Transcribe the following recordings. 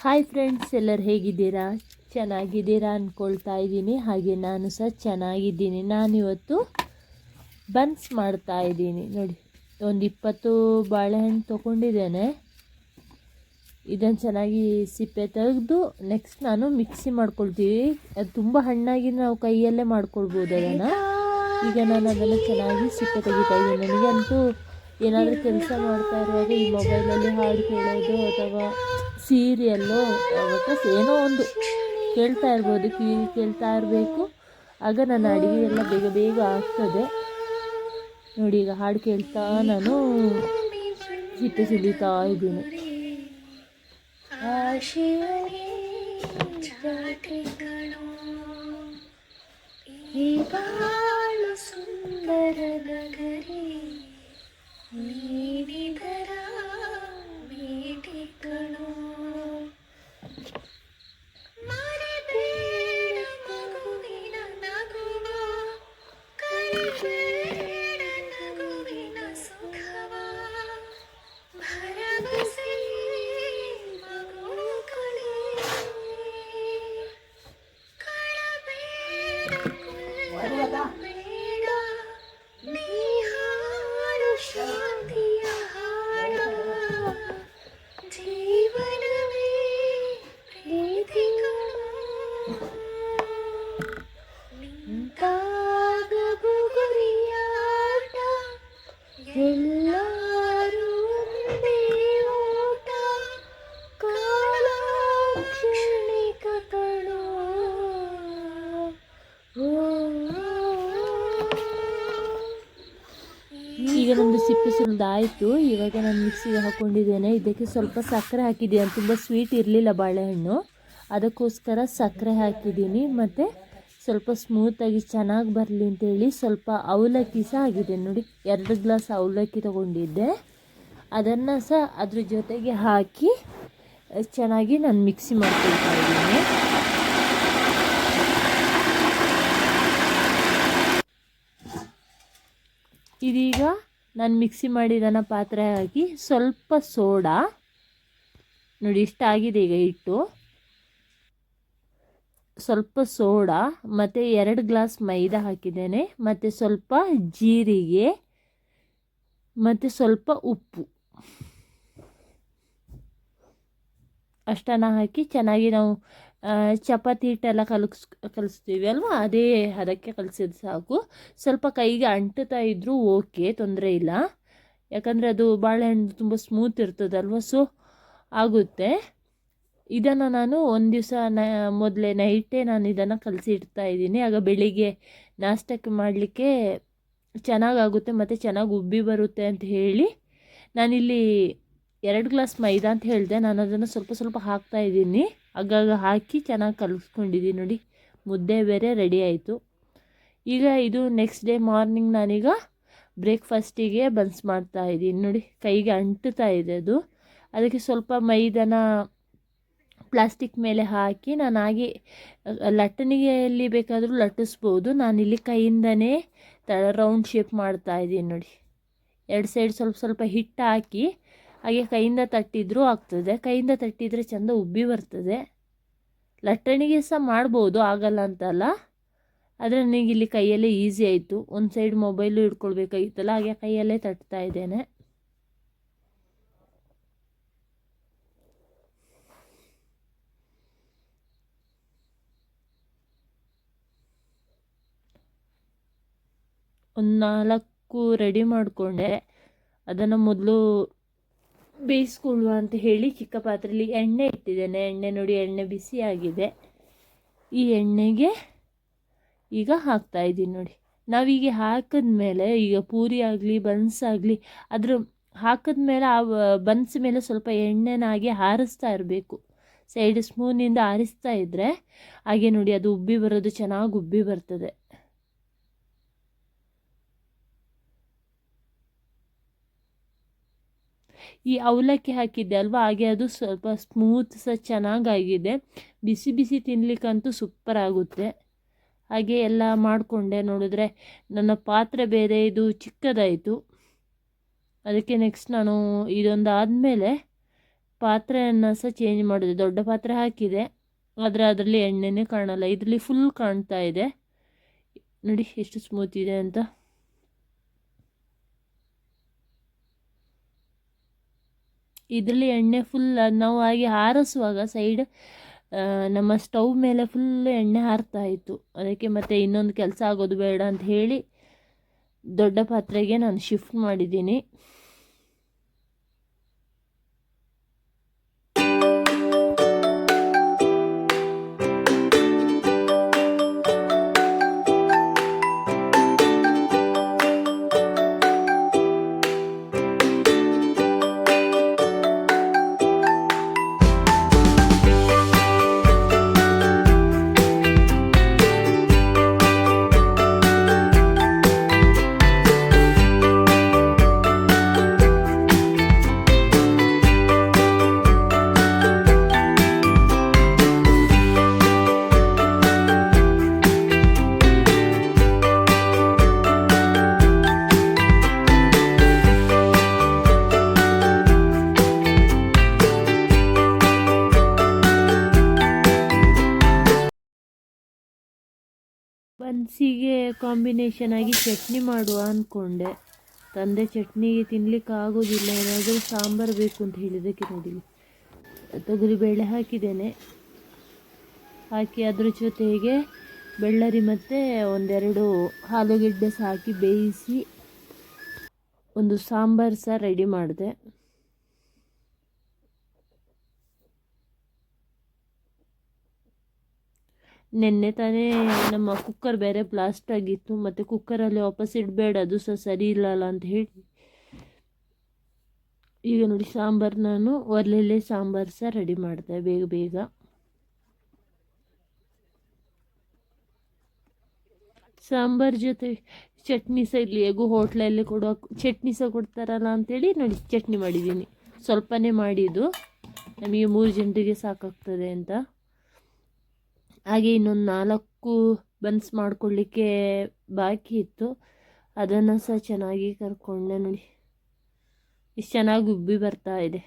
Hi friends, ಎಲ್ಲರೂ ಹೇಗಿದ್ದೀರಾ? ಚೆನ್ನಾಗಿದ್ದೀರಾ ಅಂದ್ಕೊಳ್ತಾ ಇದ್ದೀನಿ. ಹಾಗೆ ನಾನು ಸಹ ಚೆನ್ನಾಗಿದ್ದೀನಿ. ನಾನಿವತ್ತು ಬನ್ಸ್ ಮಾಡ್ತಾ ಇದ್ದೀನಿ. ನೋಡಿ, ಒಂದು 20 ಬಾಳೆಹಣ್ಣು ತೊಗೊಂಡಿದ್ದೇನೆ. ಇದನ್ನು ಚೆನ್ನಾಗಿ ಸಿಪ್ಪೆ ತೆಗೆದು ನೆಕ್ಸ್ಟ್ ನಾನು ಮಿಕ್ಸಿ ಮಾಡ್ಕೊಳ್ತೀವಿ. ಅದು ತುಂಬ ಹಣ್ಣಾಗಿ ನಾವು ಕೈಯಲ್ಲೇ ಮಾಡ್ಕೊಳ್ಬೋದು ಅದನ್ನು. ಈಗ ನಾನು ಅದನ್ನು ಚೆನ್ನಾಗಿ ಸಿಪ್ಪೆ ತೆಗಿತಾ ಇದ್ದೀನಿ. ನನಗಂತೂ ಏನಾದರೂ ಕೆಲಸ ಮಾಡ್ತಾ ಇರುವಾಗ ಈ ಮೊಬೈಲಲ್ಲಿ ಹಾಡು ಕೇಳೋದು ಅಥವಾ ಸೀರಿಯಲ್ಲು ವಾಪಸ್ ಏನೋ ಒಂದು ಕೇಳ್ತಾ ಇರ್ಬೋದು, ಕಿವಿ ಕೇಳ್ತಾ ಇರಬೇಕು. ಆಗ ನನ್ನ ಅಡುಗೆ ಎಲ್ಲ ಬೇಗ ಬೇಗ ಆಗ್ತದೆ. ನೋಡಿ, ಈಗ ಹಾಡು ಕೇಳ್ತಾ ನಾನು ಸಿಪ್ಪೆ ಸುಲಿತಾ ಇದ್ದೀನಿ. ಸುಂದರ ನಗರಿ ನೀಡಿದರ ಭೇಟಿಗಳು ಮರೆಬೇಡ ಮಗುವಿನ ನಗುವ, ಕಲಿಬೇಡ ನಗುವಿನ ಸುಖವ, ಭರವಸೆ ಮಗು ಕಳಬೇಡ ಶಾಂತಿಯ ಹಾಡ, ಜೀವನವೇ ಪ್ರೀತಿಗಳು ನಿಂತಾಗ ಬುಗುರಿಯಾಟ, ಎಲ್ಲರೂ ಒಂದೇ ಓಟ, ಕಾಲ ಕ್ಷಣಿಕಗಳು. ಈಗ ನಮ್ಮದು ಸಿಪ್ಪೆ ಸುಲಿದಾಯಿತು. ಇವಾಗ ನಾನು ಮಿಕ್ಸಿಗೆ ಹಾಕ್ಕೊಂಡಿದ್ದೇನೆ. ಇದಕ್ಕೆ ಸ್ವಲ್ಪ ಸಕ್ಕರೆ ಹಾಕಿದ್ದೀನಿ. ತುಂಬ ಸ್ವೀಟ್ ಇರಲಿಲ್ಲ ಬಾಳೆಹಣ್ಣು, ಅದಕ್ಕೋಸ್ಕರ ಸಕ್ಕರೆ ಹಾಕಿದ್ದೀನಿ. ಮತ್ತು ಸ್ವಲ್ಪ ಸ್ಮೂತಾಗಿ ಚೆನ್ನಾಗಿ ಬರಲಿ ಅಂತೇಳಿ ಸ್ವಲ್ಪ ಅವಲಕ್ಕಿ ಸಹ ಆಗಿದೆ. ನೋಡಿ, 2 ಗ್ಲಾಸ್ ಅವಲಕ್ಕಿ ತೊಗೊಂಡಿದ್ದೆ. ಅದನ್ನು ಸಹ ಅದ್ರ ಜೊತೆಗೆ ಹಾಕಿ ಚೆನ್ನಾಗಿ ನಾನು ಮಿಕ್ಸಿ ಮಾಡ್ಕೊಳ್ತಾ ಇದ್ದೀನಿ. ಇದೀಗ ನಾನು ಮಿಕ್ಸಿ ಮಾಡಿದ್ದನ್ನು ಪಾತ್ರೆ ಹಾಕಿ ಸ್ವಲ್ಪ ಸೋಡಾ, ನೋಡಿ ಇಷ್ಟಾಗಿದೆ ಈಗ ಹಿಟ್ಟು, ಸ್ವಲ್ಪ ಸೋಡಾ ಮತ್ತು 2 ಗ್ಲಾಸ್ ಮೈದಾ ಹಾಕಿದ್ದೇನೆ, ಮತ್ತು ಸ್ವಲ್ಪ ಜೀರಿಗೆ ಮತ್ತು ಸ್ವಲ್ಪ ಉಪ್ಪು ಅಷ್ಟನ್ನು ಹಾಕಿ ಚೆನ್ನಾಗಿ ನಾವು ಚಪಾತಿ ಹಿಟ್ಟೆಲ್ಲ ಕಲಿಸ್ತೀವಿ ಅಲ್ವಾ, ಅದೇ ಅದಕ್ಕೆ ಕಲಿಸಿದ್ರೆ ಸಾಕು. ಸ್ವಲ್ಪ ಕೈಗೆ ಅಂಟುತ್ತಾ ಇದ್ದರೂ ಓಕೆ, ತೊಂದರೆ ಇಲ್ಲ. ಯಾಕಂದರೆ ಅದು ಬಾಳೆಹಣ್ಣು ತುಂಬ ಸ್ಮೂತ್ ಇರ್ತದಲ್ವ, ಸೊ ಆಗುತ್ತೆ. ಇದನ್ನು ನಾನು ಒಂದು ದಿವಸ ಮೊದಲೇ ನೈಟೇ ನಾನು ಇದನ್ನು ಕಲಸಿ ಇಡ್ತಾ ಇದ್ದೀನಿ. ಆಗ ಬೆಳಿಗ್ಗೆ ನಾಷ್ಟಕ್ಕೆ ಮಾಡಲಿಕ್ಕೆ ಚೆನ್ನಾಗಾಗುತ್ತೆ ಮತ್ತು ಚೆನ್ನಾಗಿ ಉಬ್ಬಿ ಬರುತ್ತೆ ಅಂತ ಹೇಳಿ ನಾನಿಲ್ಲಿ 2 ಗ್ಲಾಸ್ ಮೈದಾ ಅಂತ ಹೇಳಿದೆ, ನಾನು ಅದನ್ನು ಸ್ವಲ್ಪ ಸ್ವಲ್ಪ ಹಾಕ್ತಾಯಿದ್ದೀನಿ. ಆಗಾಗ ಹಾಕಿ ಚೆನ್ನಾಗಿ ಕಲಿಸ್ಕೊಂಡಿದ್ದೀನಿ. ನೋಡಿ, ಮುದ್ದೆ ಬೇರೆ ರೆಡಿ ಆಯಿತು. ಈಗ ಇದು ನೆಕ್ಸ್ಟ್ ಡೇ ಮಾರ್ನಿಂಗ್ ನಾನೀಗ ಬ್ರೇಕ್ಫಾಸ್ಟಿಗೆ ಬನ್ಸ್ ಮಾಡ್ತಾಯಿದ್ದೀನಿ. ನೋಡಿ, ಕೈಗೆ ಅಂಟುತ್ತಾ ಇದೆ ಅದು. ಅದಕ್ಕೆ ಸ್ವಲ್ಪ ಮೈದಾನ ಪ್ಲಾಸ್ಟಿಕ್ ಮೇಲೆ ಹಾಕಿ ನಾನು ಹಾಗೆ ಲಟ್ಟಣಿಗೆಯಲ್ಲಿ ಬೇಕಾದರೂ ಲಟ್ಟಿಸ್ಬೋದು. ನಾನಿಲ್ಲಿ ಕೈಯಿಂದನೇ ರೌಂಡ್ ಶೇಪ್ ಮಾಡ್ತಾಯಿದ್ದೀನಿ. ನೋಡಿ, 2 ಸೈಡ್ ಸ್ವಲ್ಪ ಸ್ವಲ್ಪ ಹಿಟ್ಟು ಹಾಕಿ ಹಾಗೆ ಕೈಯಿಂದ ತಟ್ಟಿದ್ರೂ ಆಗ್ತದೆ. ಕೈಯಿಂದ ತಟ್ಟಿದರೆ ಚೆಂದ ಉಬ್ಬಿ ಬರ್ತದೆ. ಲಟ್ಟಣಿಗೆ ಸಹ ಮಾಡ್ಬೋದು, ಆಗಲ್ಲ ಅಂತಲ್ಲ. ಆದರೆ ನನಗಿಲ್ಲಿ ಕೈಯಲ್ಲೇ ಈಸಿ ಆಯಿತು. ಒಂದು ಸೈಡ್ ಮೊಬೈಲು ಹಿಡ್ಕೊಳ್ಬೇಕಾಗಿತ್ತಲ್ಲ, ಹಾಗೆ ಕೈಯಲ್ಲೇ ತಟ್ತಾ ಇದ್ದೇನೆ. ಒಂದು 4 ರೆಡಿ ಮಾಡಿಕೊಂಡೆ. ಅದನ್ನು ಮೊದಲು ಬೇಯಿಸ್ಕೊಳ್ಳುವ ಅಂತ ಹೇಳಿ ಚಿಕ್ಕ ಪಾತ್ರೆಯಲ್ಲಿ ಎಣ್ಣೆ ಇಟ್ಟಿದ್ದೇನೆ. ಎಣ್ಣೆ ನೋಡಿ, ಎಣ್ಣೆ ಬಿಸಿ ಆಗಿದೆ. ಈ ಎಣ್ಣೆಗೆ ಈಗ ಹಾಕ್ತಾಯಿದ್ದೀನಿ. ನೋಡಿ, ನಾವೀಗ ಹಾಕಿದ್ಮೇಲೆ ಈಗ ಪೂರಿ ಆಗಲಿ ಬನ್ಸ್ ಆಗಲಿ ಅದ್ರ ಹಾಕಿದ್ಮೇಲೆ ಆ ಬನ್ಸ್ ಮೇಲೆ ಸ್ವಲ್ಪ ಎಣ್ಣೆನಾಗಿ ಹಾರಿಸ್ತಾ ಇರಬೇಕು. ಸೈಡ್ ಸ್ಪೂನಿಂದ ಆರಿಸ್ತಾ ಇದ್ದರೆ ಹಾಗೆ ನೋಡಿ ಅದು ಉಬ್ಬಿ ಬರೋದು, ಚೆನ್ನಾಗಿ ಉಬ್ಬಿ ಬರ್ತದೆ. ಈ ಅವಲಕ್ಕಿ ಹಾಕಿದ್ದೆ ಅಲ್ವಾ, ಹಾಗೆ ಅದು ಸ್ವಲ್ಪ ಸ್ಮೂತ್ ಸಹ ಚೆನ್ನಾಗಾಗಿದೆ. ಬಿಸಿ ಬಿಸಿ ತಿನ್ನಲಿಕ್ಕಂತೂ ಸೂಪರ್ ಆಗುತ್ತೆ. ಹಾಗೆ ಎಲ್ಲ ಮಾಡಿಕೊಂಡೆ. ನೋಡಿದ್ರೆ ನನ್ನ ಪಾತ್ರೆ ಬೇರೆ ಇದು ಚಿಕ್ಕದಾಯಿತು. ಅದಕ್ಕೆ ನೆಕ್ಸ್ಟ್ ನಾನು ಇದೊಂದು ಆದಮೇಲೆ ಪಾತ್ರೆಯನ್ನು ಸಹ ಚೇಂಜ್ ಮಾಡಿದೆ. ದೊಡ್ಡ ಪಾತ್ರೆ ಹಾಕಿದೆ, ಆದರೆ ಅದರಲ್ಲಿ ಎಣ್ಣೆನೇ ಕಾಣಲ್ಲ. ಇದರಲ್ಲಿ ಫುಲ್ ಕಾಣ್ತಾ ಇದೆ ನೋಡಿ ಎಷ್ಟು ಸ್ಮೂತ್ ಇದೆ ಅಂತ. ಇದರಲ್ಲಿ ಎಣ್ಣೆ ಫುಲ್ ನಾವು ಹಾಗೆ ಹಾರಿಸುವಾಗ ಸೈಡ್ ನಮ್ಮ ಸ್ಟವ್ ಮೇಲೆ ಫುಲ್ ಎಣ್ಣೆ ಹಾರ್ತಾ ಇತ್ತು. ಅದಕ್ಕೆ ಮತ್ತೆ ಇನ್ನೊಂದು ಕೆಲಸ ಆಗೋದು ಬೇಡ ಅಂತ ಹೇಳಿ ದೊಡ್ಡ ಪಾತ್ರೆಗೆ ನಾನು ಶಿಫ್ಟ್ ಮಾಡಿದ್ದೀನಿ. ಬನ್ಸಿಗೆ ಕಾಂಬಿನೇಷನ್ ಆಗಿ ಚಟ್ನಿ ಮಾಡುವ ಅಂದ್ಕೊಂಡೆ. ತಂದೆ ಚಟ್ನಿಗೆ ತಿನ್ನಲಿಕ್ಕೆ ಆಗೋದಿಲ್ಲ, ಏನಾದರೂ ಸಾಂಬಾರು ಬೇಕು ಅಂತ ಹೇಳಿದ್ದಕ್ಕೆ ನೋಡಿ ತೊಗರಿಬೇಳೆ ಹಾಕಿದ್ದೇನೆ. ಹಾಕಿ ಅದ್ರ ಜೊತೆಗೆ ಬೆಳ್ಳರಿ ಮತ್ತು ಒಂದೆರಡು ಆಲೂಗೆಡ್ಡೆ ಸಹ ಹಾಕಿ ಬೇಯಿಸಿ ಒಂದು ಸಾಂಬಾರು ಸಹ ರೆಡಿ ಮಾಡಿದೆ. ನೆನ್ನೆ ತಾನೇ ನಮ್ಮ ಕುಕ್ಕರ್ ಬೇರೆ ಬ್ಲಾಸ್ಟ್ ಆಗಿತ್ತು, ಮತ್ತು ಕುಕ್ಕರಲ್ಲಿ ವಾಪಸ್ ಇಡಬೇಡ ಅದು ಸಹ ಸರಿ ಇಲ್ಲಲ್ಲ ಅಂತ ಹೇಳಿ ಈಗ ನೋಡಿ ಸಾಂಬಾರು ನಾನು ಒಲೆಯಲ್ಲೇ ಸಾಂಬಾರು ಸಹ ರೆಡಿ ಮಾಡಿದೆ ಬೇಗ ಬೇಗ. ಸಾಂಬಾರು ಜೊತೆ ಚಟ್ನಿ ಸಹ ಇಲ್ಲಿ ಹೇಗೂ ಹೋಟ್ಲಲ್ಲಿ ಕೊಡೋ ಚಟ್ನಿ ಸಹ ಕೊಡ್ತಾರಲ್ಲ ಅಂಥೇಳಿ ನೋಡಿ ಚಟ್ನಿ ಮಾಡಿದ್ದೀನಿ. ಸ್ವಲ್ಪನೇ ಮಾಡಿದ್ದು, ನಮಗೆ 3 ಜನರಿಗೆ ಸಾಕಾಗ್ತದೆ ಅಂತ. ಹಾಗೆ ಇನ್ನೊಂದು 4 ಬನ್ಸ್ ಮಾಡ್ಕೊಳ್ಳಿಕ್ಕೆ ಬಾಕಿ ಇತ್ತು, ಅದನ್ನು ಸಹ ಚೆನ್ನಾಗಿ ಕರ್ಕೊಂಡೆ ನೋಡಿ ಎಷ್ಟು ಚೆನ್ನಾಗಿ ಉಬ್ಬಿ ಬರ್ತಾ ಇದೆ.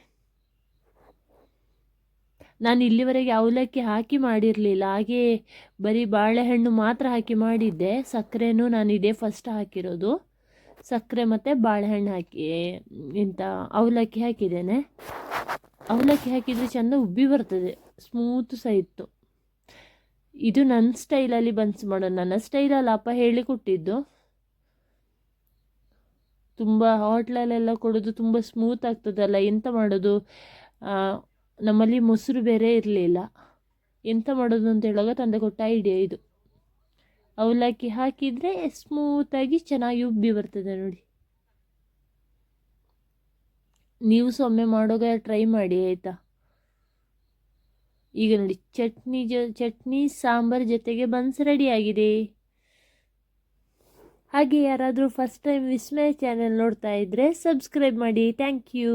ನಾನು ಇಲ್ಲಿವರೆಗೆ ಅವಲಕ್ಕಿ ಹಾಕಿ ಮಾಡಿರಲಿಲ್ಲ, ಹಾಗೆ ಬರೀ ಬಾಳೆಹಣ್ಣು ಮಾತ್ರ ಹಾಕಿ ಮಾಡಿದ್ದೆ. ಸಕ್ಕರೆನೂ ನಾನು ಇದೇ ಫಸ್ಟ್ ಹಾಕಿರೋದು. ಸಕ್ಕರೆ ಮತ್ತು ಬಾಳೆಹಣ್ಣು ಹಾಕಿ ಅವಲಕ್ಕಿ ಹಾಕಿದ್ದೇನೆ. ಅವಲಕ್ಕಿ ಹಾಕಿದರೆ ಚೆಂದ ಉಬ್ಬಿ ಬರ್ತದೆ, ಸ್ಮೂತ್ ಸಹ ಇತ್ತು. ಇದು ನನ್ನ ಸ್ಟೈಲಲ್ಲಿ ಬನ್ಸ್ ಮಾಡೋದು, ನನ್ನ ಸ್ಟೈಲಲ್ಲಿ ಅಪ್ಪ ಹೇಳಿಕೊಟ್ಟಿದ್ದು. ತುಂಬ ಹೋಟ್ಲಲ್ಲೆಲ್ಲ ಕೊಡೋದು ತುಂಬ ಸ್ಮೂತ್ ಆಗ್ತದಲ್ಲ, ಎಂತ ಮಾಡೋದು, ನಮ್ಮಲ್ಲಿ ಮೊಸರು ಬೇರೆ ಇರಲಿಲ್ಲ, ಎಂತ ಮಾಡೋದು ಅಂತ ಹೇಳುವಾಗ ತಂದೆ ಕೊಟ್ಟ ಐಡಿಯಾ ಇದು. ಅವಲಕ್ಕಿ ಹಾಕಿದರೆ ಸ್ಮೂತಾಗಿ ಚೆನ್ನಾಗಿ ಉಬ್ಬಿ ಬರ್ತದೆ ನೋಡಿ. ನೀವು ಸಹ ಒಮ್ಮೆ ಮಾಡೋವಾಗ ಟ್ರೈ ಮಾಡಿ ಆಯಿತಾ. ಈಗ ನೋಡಿ ಚಟ್ನಿ ಸಾಂಬಾರ್ ಜೊತೆಗೆ ಬನ್ಸ್ ರೆಡಿಯಾಗಿದೆ. ಹಾಗೆ ಯಾರಾದರೂ ಫಸ್ಟ್ ಟೈಮ್ ವಿಸ್ಮಯ ಚಾನೆಲ್ ನೋಡ್ತಾ ಇದ್ದರೆ ಸಬ್ಸ್ಕ್ರೈಬ್ ಮಾಡಿ. Thank you.